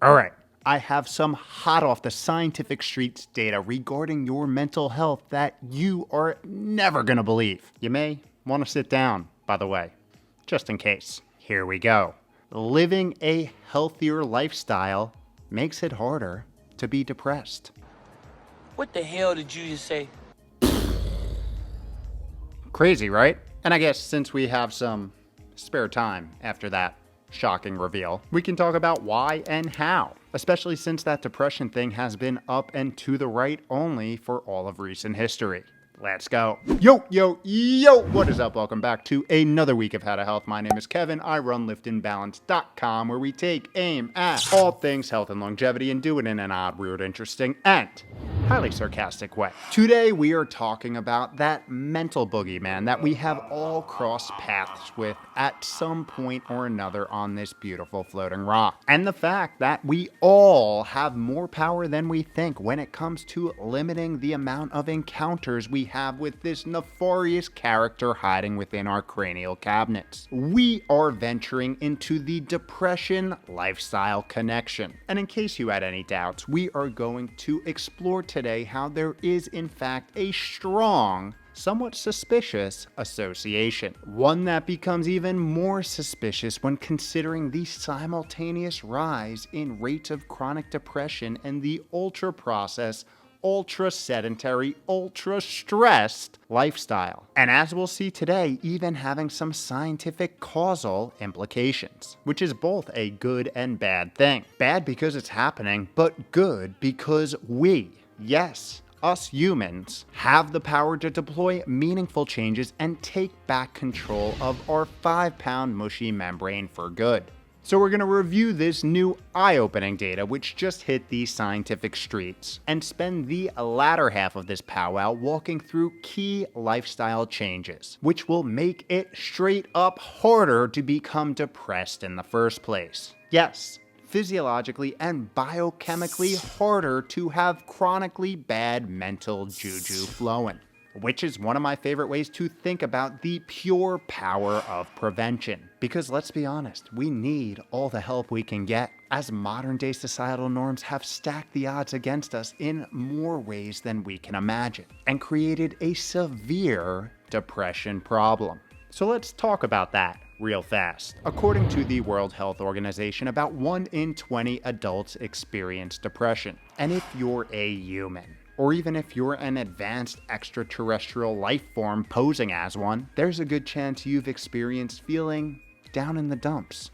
All right, I have some hot off the scientific streets data regarding your mental health that you are never gonna believe. You may want to sit down, by the way, just in case. Here we go. Living a healthier lifestyle makes it harder to be depressed. What the hell did you just say? Crazy, right? And I guess since we have some spare time after that shocking reveal, we can talk about why and how, especially since that depression thing has been up and to the right only for all of recent history. Let's go. Yo, yo, yo, what is up? Welcome back to another week of How to Health. My name is Kevin. I run liftingbalance.com, where we take aim at all things health and longevity and do it in an odd, weird, interesting, and highly sarcastic way. Today we are talking about that mental boogeyman that we have all crossed paths with at some point or another on this beautiful floating rock. And the fact that we all have more power than we think when it comes to limiting the amount of encounters we have with this nefarious character hiding within our cranial cabinets. We are venturing into the depression lifestyle connection. And in case you had any doubts, we are going to explore today how there is in fact a strong, somewhat suspicious association. One that becomes even more suspicious when considering the simultaneous rise in rates of chronic depression and the ultra-processed, ultra-sedentary, ultra-stressed lifestyle. And as we'll see today, even having some scientific causal implications, which is both a good and bad thing. Bad because it's happening, but good because we, yes, us humans, have the power to deploy meaningful changes and take back control of our 5-pound mushy membrane for good. So we're going to review this new eye-opening data which just hit the scientific streets and spend the latter half of this powwow walking through key lifestyle changes, which will make it straight up harder to become depressed in the first place. Yes, physiologically and biochemically harder to have chronically bad mental juju flowing, which is one of my favorite ways to think about the pure power of prevention. Because let's be honest, we need all the help we can get, as modern day societal norms have stacked the odds against us in more ways than we can imagine, and created a severe depression problem. So let's talk about that real fast. According to the World Health Organization, about 1 in 20 adults experience depression. And if you're a human, or even if you're an advanced extraterrestrial life form posing as one, there's a good chance you've experienced feeling down in the dumps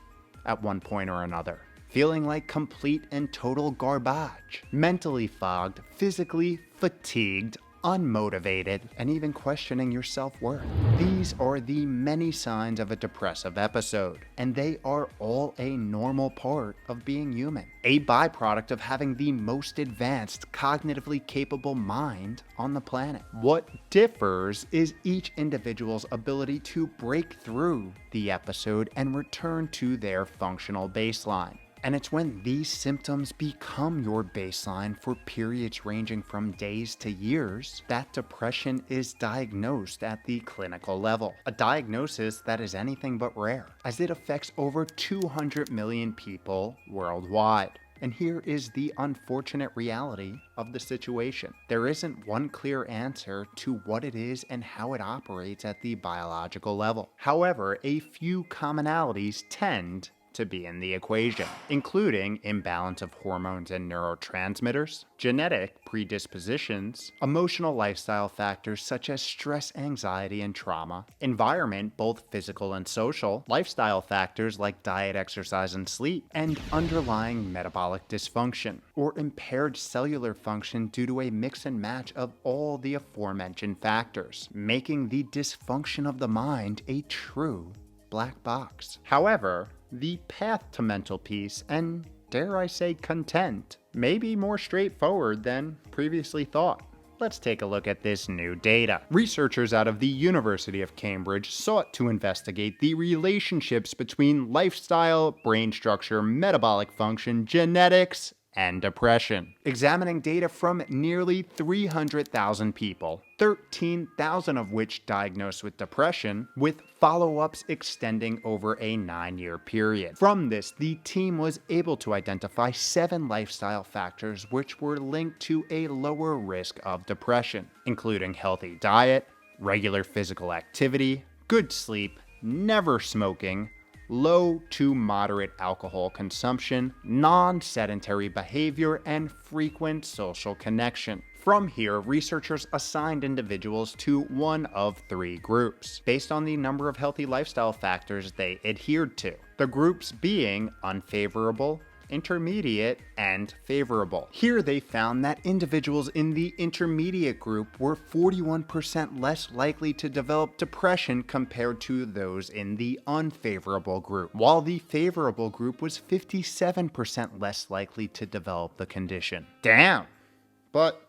at one point or another. Feeling like complete and total garbage. Mentally fogged, physically fatigued, unmotivated, and even questioning your self-worth. These are the many signs of a depressive episode, and they are all a normal part of being human. A byproduct of having the most advanced, cognitively capable mind on the planet. What differs is each individual's ability to break through the episode and return to their functional baseline. And it's when these symptoms become your baseline for periods ranging from days to years that depression is diagnosed at the clinical level. A diagnosis that is anything but rare, as it affects over 200 million people worldwide. And here is the unfortunate reality of the situation. There isn't one clear answer to what it is and how it operates at the biological level. However, a few commonalities tend to be in the equation, including imbalance of hormones and neurotransmitters, genetic predispositions, emotional lifestyle factors such as stress, anxiety, and trauma, environment, both physical and social, lifestyle factors like diet, exercise, and sleep, and underlying metabolic dysfunction, or impaired cellular function due to a mix and match of all the aforementioned factors, making the dysfunction of the mind a true black box. However, the path to mental peace and, dare I say, content may be more straightforward than previously thought. Let's take a look at this new data. Researchers out of the University of Cambridge sought to investigate the relationships between lifestyle, brain structure, metabolic function, genetics, and depression. Examining data from nearly 300,000 people, 13,000 of which diagnosed with depression, with follow-ups extending over a 9-year period. From this, the team was able to identify 7 lifestyle factors which were linked to a lower risk of depression, including healthy diet, regular physical activity, good sleep, never smoking, low to moderate alcohol consumption, non-sedentary behavior, and frequent social connection. From here, researchers assigned individuals to one of 3 groups, based on the number of healthy lifestyle factors they adhered to. The groups being unfavorable, intermediate, and favorable. Here they found that individuals in the intermediate group were 41% less likely to develop depression compared to those in the unfavorable group, while the favorable group was 57% less likely to develop the condition. Damn! But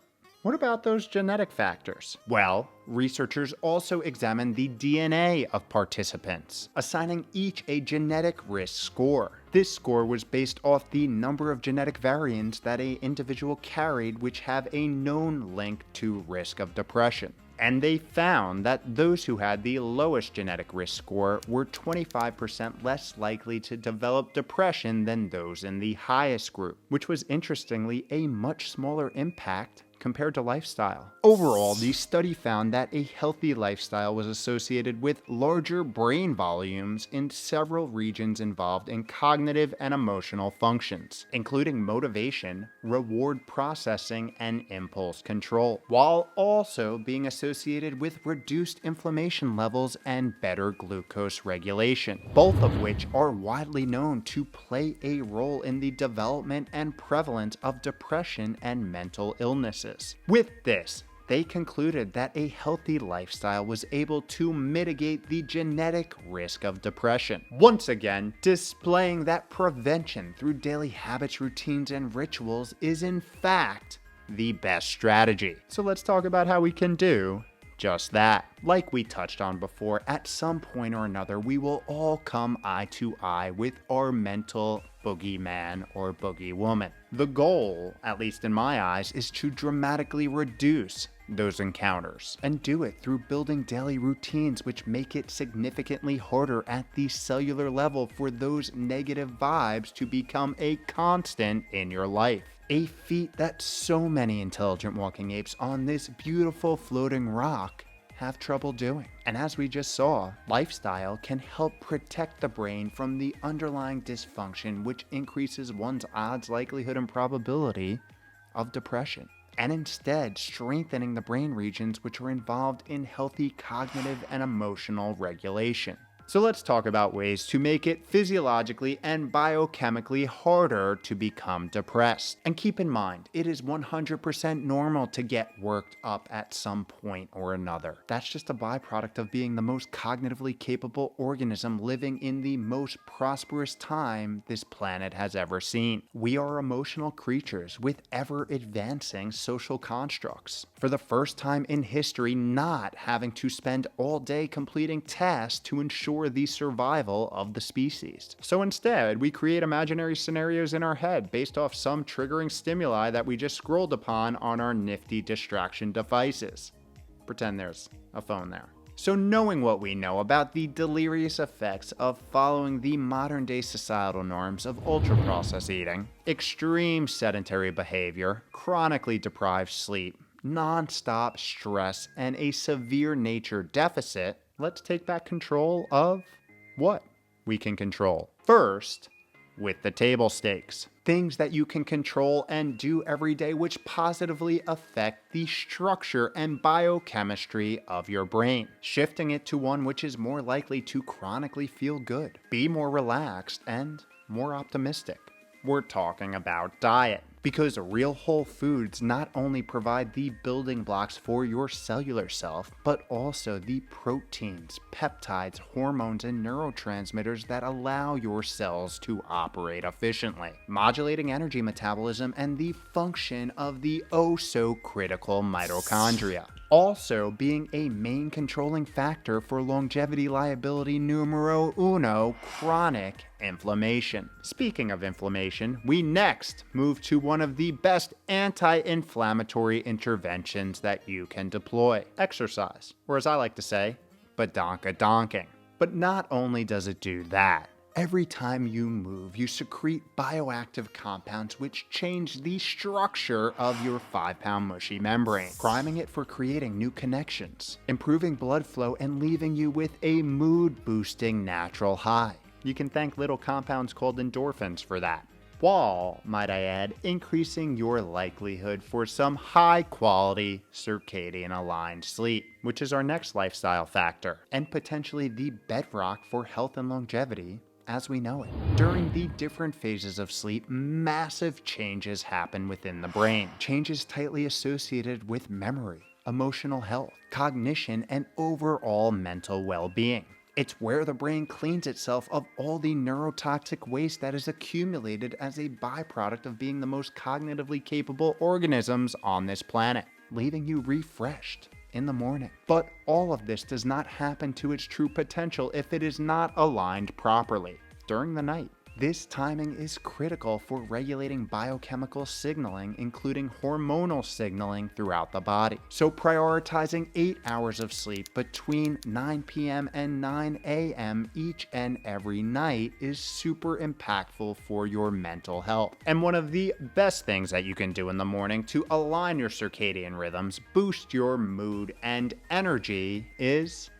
what about those genetic factors? Well, researchers also examined the DNA of participants, assigning each a genetic risk score. This score was based off the number of genetic variants that an individual carried which have a known link to risk of depression. And they found that those who had the lowest genetic risk score were 25% less likely to develop depression than those in the highest group, which was interestingly a much smaller impact compared to lifestyle. Overall, the study found that a healthy lifestyle was associated with larger brain volumes in several regions involved in cognitive and emotional functions, including motivation, reward processing, and impulse control, while also being associated with reduced inflammation levels and better glucose regulation, both of which are widely known to play a role in the development and prevalence of depression and mental illnesses. With this, they concluded that a healthy lifestyle was able to mitigate the genetic risk of depression, once again displaying that prevention through daily habits, routines, and rituals is in fact the best strategy. So let's talk about how we can do just that. Like we touched on before, at some point or another, we will all come eye to eye with our mental boogeyman or boogie woman. The goal, at least in my eyes, is to dramatically reduce those encounters and do it through building daily routines which make it significantly harder at the cellular level for those negative vibes to become a constant in your life. A feat that so many intelligent walking apes on this beautiful floating rock have trouble doing. And as we just saw, lifestyle can help protect the brain from the underlying dysfunction which increases one's odds, likelihood, and probability of depression, and instead strengthening the brain regions which are involved in healthy cognitive and emotional regulation. So let's talk about ways to make it physiologically and biochemically harder to become depressed. And keep in mind, it is 100% normal to get worked up at some point or another. That's just a byproduct of being the most cognitively capable organism living in the most prosperous time this planet has ever seen. We are emotional creatures with ever-advancing social constructs. For the first time in history, not having to spend all day completing tasks to ensure the survival of the species. So instead, we create imaginary scenarios in our head based off some triggering stimuli that we just scrolled upon on our nifty distraction devices. Pretend there's a phone there. So knowing what we know about the delirious effects of following the modern-day societal norms of ultra-processed eating, extreme sedentary behavior, chronically deprived sleep, non-stop stress, and a severe nature deficit, let's take back control of what we can control. First, with the table stakes. Things that you can control and do every day which positively affect the structure and biochemistry of your brain, shifting it to one which is more likely to chronically feel good, be more relaxed, and more optimistic. We're talking about diet. Because real whole foods not only provide the building blocks for your cellular self, but also the proteins, peptides, hormones, and neurotransmitters that allow your cells to operate efficiently, modulating energy metabolism and the function of the oh-so-critical mitochondria. also being a main controlling factor for longevity liability numero uno, chronic inflammation. Speaking of inflammation, we next move to one of the best anti-inflammatory interventions that you can deploy: exercise, or as I like to say, badonka-donking. But not only does it do that, every time you move, you secrete bioactive compounds which change the structure of your 5-pound mushy membrane, priming it for creating new connections, improving blood flow, and leaving you with a mood-boosting natural high. You can thank little compounds called endorphins for that, while, might I add, increasing your likelihood for some high-quality circadian-aligned sleep, which is our next lifestyle factor, and potentially the bedrock for health and longevity as we know it. During the different phases of sleep, massive changes happen within the brain, changes tightly associated with memory, emotional health, cognition, and overall mental well-being. It's where the brain cleans itself of all the neurotoxic waste that is accumulated as a byproduct of being the most cognitively capable organisms on this planet, leaving you refreshed in the morning. But all of this does not happen to its true potential if it is not aligned properly during the night. This timing is critical for regulating biochemical signaling, including hormonal signaling throughout the body. So prioritizing 8 hours of sleep between 9 p.m. and 9 a.m. each and every night is super impactful for your mental health. And one of the best things that you can do in the morning to align your circadian rhythms, boost your mood and energy is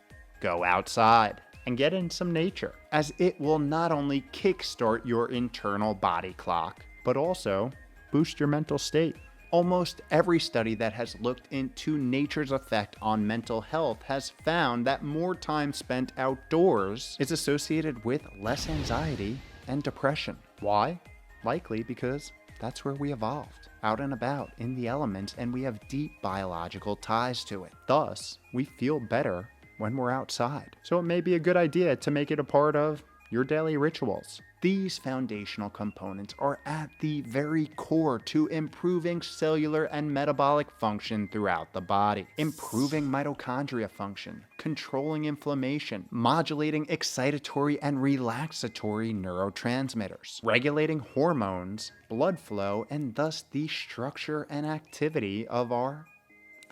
go outside and get in some nature, as it will not only kickstart your internal body clock, but also boost your mental state. Almost every study that has looked into nature's effect on mental health has found that more time spent outdoors is associated with less anxiety and depression. Why? Likely because that's where we evolved, out and about in the elements, and we have deep biological ties to it. Thus, we feel better when we're outside. So it may be a good idea to make it a part of your daily rituals. These foundational components are at the very core to improving cellular and metabolic function throughout the body, improving mitochondria function, controlling inflammation, modulating excitatory and relaxatory neurotransmitters, regulating hormones, blood flow, and thus the structure and activity of our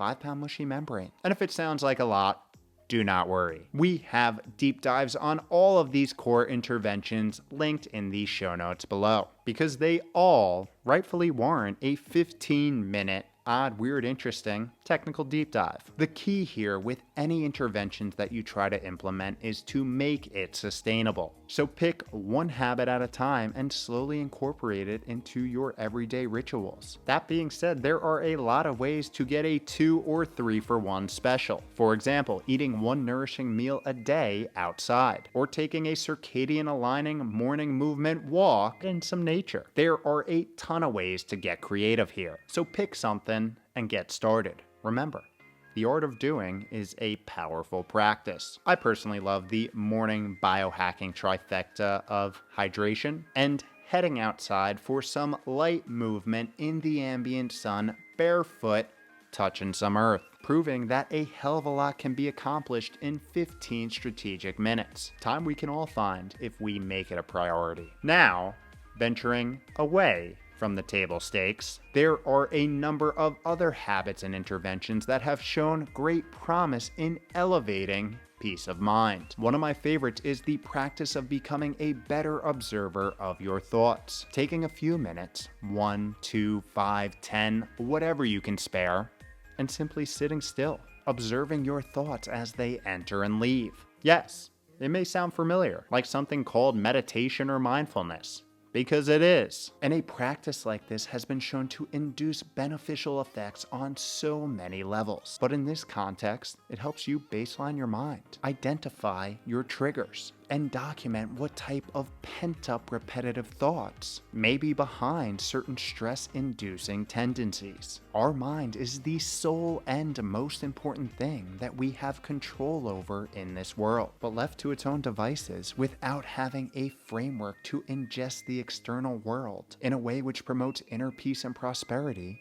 5-pound mushy membrane. And if it sounds like a lot, do not worry. We have deep dives on all of these core interventions linked in the show notes below, because they all rightfully warrant a 15-minute odd, weird, interesting technical deep dive. The key here with any interventions that you try to implement is to make it sustainable. So pick one habit at a time and slowly incorporate it into your everyday rituals. That being said, there are a lot of ways to get a 2 or 3 for 1 special. For example, eating one nourishing meal a day outside, or taking a circadian aligning morning movement walk in some nature. There are a ton of ways to get creative here. So pick something and get started. Remember, the art of doing is a powerful practice. I personally love the morning biohacking trifecta of hydration and heading outside for some light movement in the ambient sun, barefoot, touching some earth, proving that a hell of a lot can be accomplished in 15 strategic minutes. Time we can all find if we make it a priority. Now, venturing away from the table stakes, there are a number of other habits and interventions that have shown great promise in elevating peace of mind. One of my favorites is the practice of becoming a better observer of your thoughts. Taking a few minutes, 1, 2, 5, 10, whatever you can spare, and simply sitting still, observing your thoughts as they enter and leave. Yes, it may sound familiar, like something called meditation or mindfulness, because it is. And a practice like this has been shown to induce beneficial effects on so many levels. But in this context, it helps you baseline your mind, identify your triggers, and document what type of pent-up repetitive thoughts may be behind certain stress-inducing tendencies. Our mind is the sole and most important thing that we have control over in this world, but left to its own devices without having a framework to ingest the external world in a way which promotes inner peace and prosperity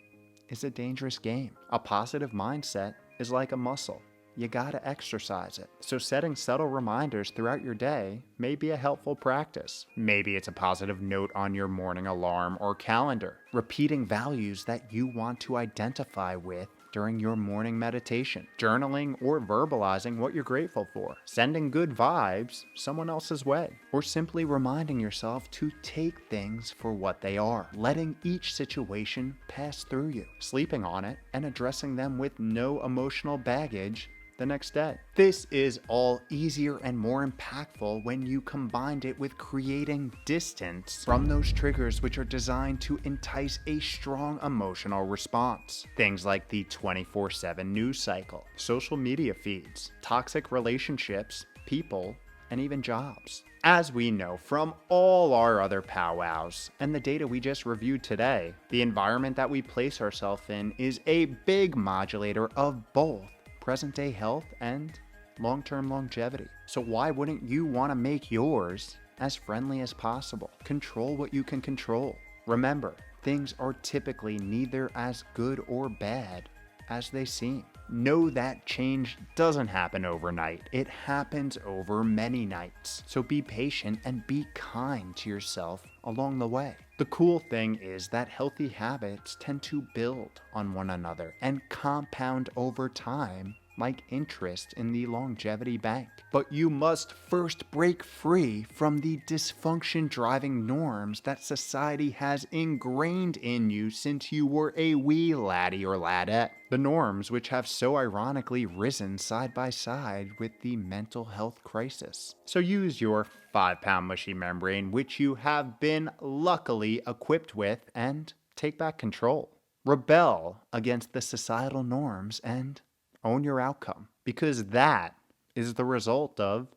is a dangerous game. A positive mindset is like a muscle. You gotta exercise it. So setting subtle reminders throughout your day may be a helpful practice. Maybe it's a positive note on your morning alarm or calendar. Repeating values that you want to identify with during your morning meditation. Journaling or verbalizing what you're grateful for. Sending good vibes someone else's way. Or simply reminding yourself to take things for what they are. Letting each situation pass through you. Sleeping on it and addressing them with no emotional baggage the next day. This is all easier and more impactful when you combined it with creating distance from those triggers which are designed to entice a strong emotional response. Things like the 24/7 news cycle, social media feeds, toxic relationships, people, and even jobs. As we know from all our other powwows and the data we just reviewed today, the environment that we place ourselves in is a big modulator of both present-day health and long-term longevity. So why wouldn't you want to make yours as friendly as possible? Control what you can control. Remember, things are typically neither as good or bad as they seem. Know that change doesn't happen overnight. It happens over many nights. So be patient and be kind to yourself along the way. The cool thing is that healthy habits tend to build on one another and compound over time like interest in the longevity bank. But you must first break free from the dysfunction driving norms that society has ingrained in you since you were a wee laddie or ladette. The norms which have so ironically risen side by side with the mental health crisis. So use your 5-pound mushy membrane, which you have been luckily equipped with, and take back control. Rebel against the societal norms and own your outcome, because that is the result of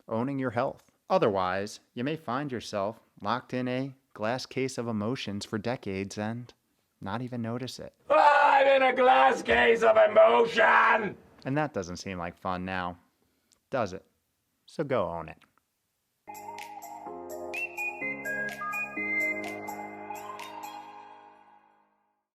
owning your health. Otherwise, you may find yourself locked in a glass case of emotions for decades and not even notice it. I'm in a glass case of emotion! And that doesn't seem like fun now, does it? So go own it.